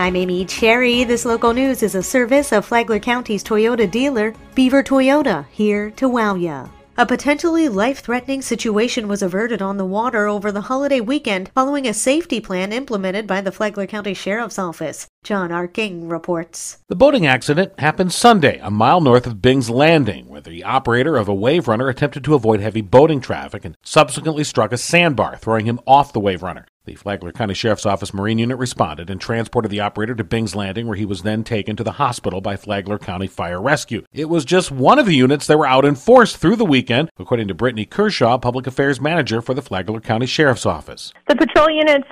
I'm Amy Cherry. This local news is a service of Flagler County's Toyota dealer, Beaver Toyota, here to wow ya. A potentially life-threatening situation was averted on the water over the holiday weekend following a safety plan implemented by the Flagler County Sheriff's Office. John Arking reports. The boating accident happened Sunday, a mile north of Bing's Landing, where the operator of a wave runner attempted to avoid heavy boating traffic and subsequently struck a sandbar, throwing him off the wave runner. The Flagler County Sheriff's Office Marine Unit responded and transported the operator to Bing's Landing, where he was then taken to the hospital by Flagler County Fire Rescue. It was just one of the units that were out in force through the weekend, according to Brittany Kershaw, Public Affairs Manager for the Flagler County Sheriff's Office. The patrol units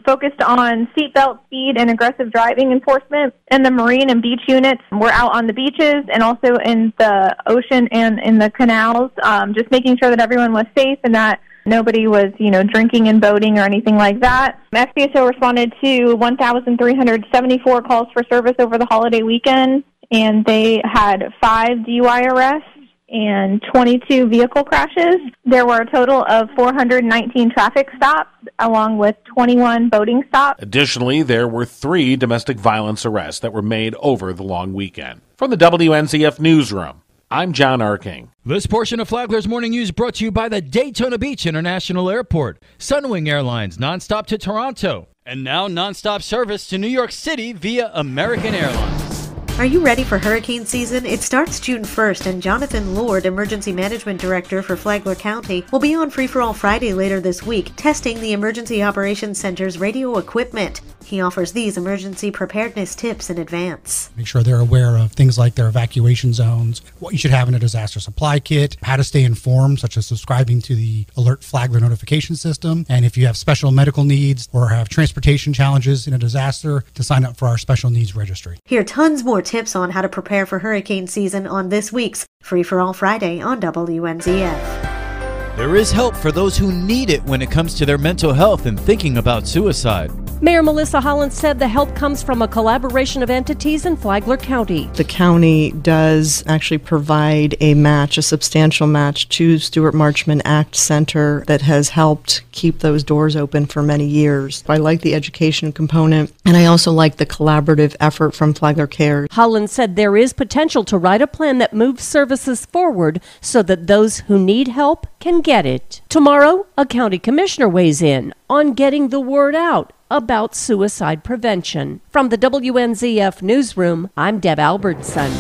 focused on seatbelt speed and aggressive driving enforcement, and the marine and beach units were out on the beaches and also in the ocean and in the canals, just making sure that everyone was safe and that nobody was, drinking and boating or anything like that. FPSO responded to 1,374 calls for service over the holiday weekend, and they had 5 DUI arrests and 22 vehicle crashes. There were a total of 419 traffic stops, along with 21 boating stops. Additionally, there were 3 domestic violence arrests that were made over the long weekend. From the WNZF Newsroom, I'm John Arking. This portion of Flagler's Morning News brought to you by the Daytona Beach International Airport, Sunwing Airlines nonstop to Toronto, and now nonstop service to New York City via American Airlines. Are you ready for hurricane season? It starts June 1st, and Jonathan Lord, Emergency Management Director for Flagler County, will be on Free For All Friday later this week, testing the Emergency Operations Center's radio equipment. He offers these emergency preparedness tips in advance. Make sure they're aware of things like their evacuation zones, what you should have in a disaster supply kit, how to stay informed, such as subscribing to the Alert Flagler notification system, and if you have special medical needs or have transportation challenges in a disaster, to sign up for our special needs registry. Hear tons more tips on how to prepare for hurricane season on this week's Free For All Friday on WNZF. There is help for those who need it when it comes to their mental health and thinking about suicide. Mayor Melissa Holland said the help comes from a collaboration of entities in Flagler County. The county does actually provide a match, a substantial match, to Stuart Marchman Act Center that has helped keep those doors open for many years. I like the education component, and I also like the collaborative effort from Flagler Cares. Holland said there is potential to write a plan that moves services forward so that those who need help can get it. Tomorrow, a county commissioner weighs in on getting the word out about suicide prevention. From the WNZF Newsroom, I'm Deb Albertson.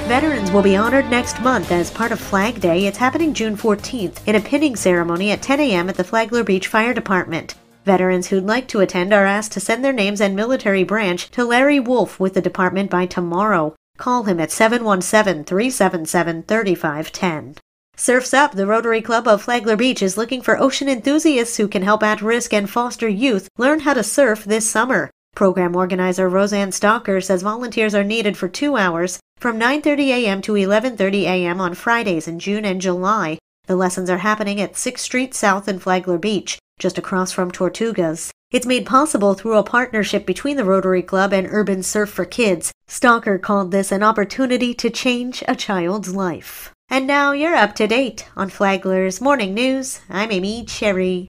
Veterans will be honored next month as part of Flag Day. It's happening June 14th in a pinning ceremony at 10 a.m. at the Flagler Beach Fire Department. Veterans who'd like to attend are asked to send their names and military branch to Larry Wolf with the department by tomorrow. Call him at 717-377-3510. Surf's Up, the Rotary Club of Flagler Beach, is looking for ocean enthusiasts who can help at-risk and foster youth learn how to surf this summer. Program organizer Roseanne Stalker says volunteers are needed for 2 hours from 9:30 a.m. to 11:30 a.m. on Fridays in June and July. The lessons are happening at 6th Street South in Flagler Beach, just across from Tortugas. It's made possible through a partnership between the Rotary Club and Urban Surf for Kids. Stalker called this an opportunity to change a child's life. And now you're up to date on Flagler's Morning News. I'm Amy Cherry.